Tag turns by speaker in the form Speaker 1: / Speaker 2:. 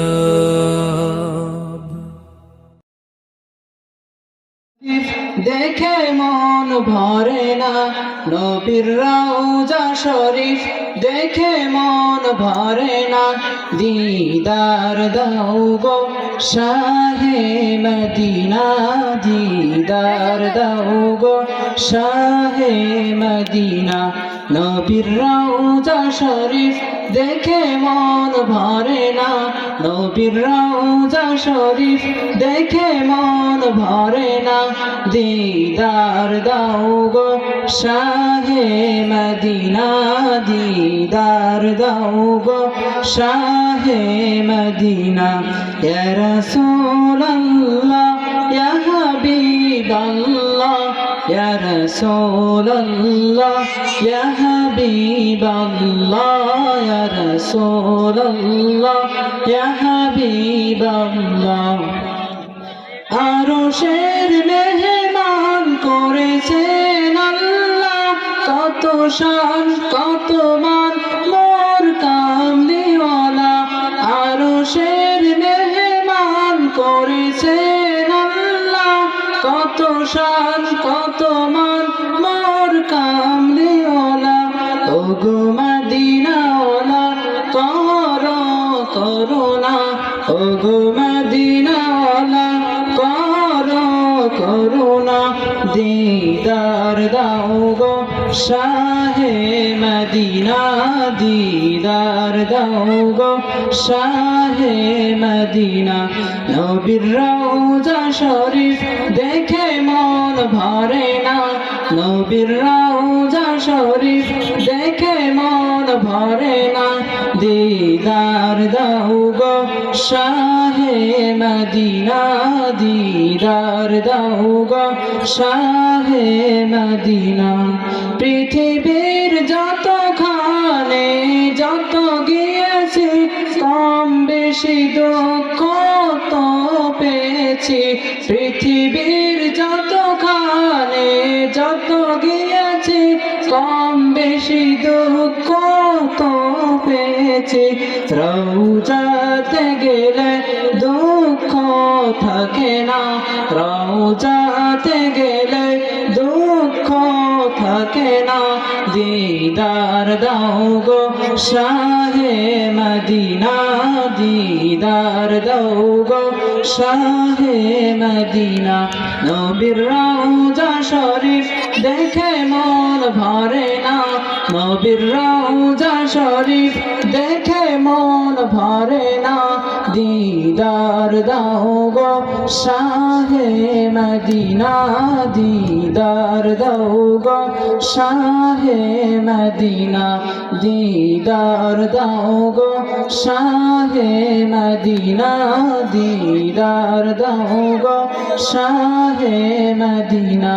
Speaker 1: কলরব
Speaker 2: দেখে মন ভরে না নবীর রওজা শরীফ দেখে মন ভরে না দিদার দাও গো শাহে মদিনা দিদার দাও গো শাহে মদিনা নবীর রওজা শরীফ দেখে মন ভরে না নবীর রওজা শরীফ দেখে মন ভরে না দিদার দাও গো শাহে মদিনা দিদার দাও গো শাহে মদিনা ইয়া রাসূলুল্লাহ ইয়া হাবিবাল্লাহ ইয়া রাসূলুল্লাহ ইয়া হাবিবাল্লাহ ইয়া রাসূলুল্লাহ ইয়া হাবিবাল্লাহ আরশের মেহমান করেছেন আল্লাহ কত শান কত মান মোর কামলিওয়ালা আরশের মেহমান করেছেন আল্লাহ কত শান কত মান মোর কামলিওয়ালা ওগো মদিনাওয়ালা করো করুণা ওগো মদিনাওয়ালা করো করুণা দিদার দাও গো শাহে মদিনা দিদার দাও গো শাহে মদিনা নবীর রওজা শরীফ দেখে মন ভরে না নবীর রওজা শরীফ দেখে মন ভরে না দিদার দাও গো শাহে মদিনা দিদার দাও গো শাহে মদিনা পৃথিবীর যতখানে যত গিয়েছি কম বেশি দুঃখ তো পেয়েছি পৃথিবীর যতখানে যত গিয়েছি কম বেশি দুঃখ তো পেয়েছি রওজাতে গেলে দুঃখ থাকে না রওজাতে গেলে দুঃখ থাকে না দিদার দাও গো শাহে মদিনা দিদার দাও গো শাহে মদিনা নবীর রওজা শরীফ দেখে মন ভরে না নবীর রওজা শরীফ দেখে মন ভরে না দিদার দাও গো শাহে মদিনা দিদার দাও গো শাহে মদিনা দিদার দাও গো শাহে মদিনা দিদার দাও গো শাহে মদিনা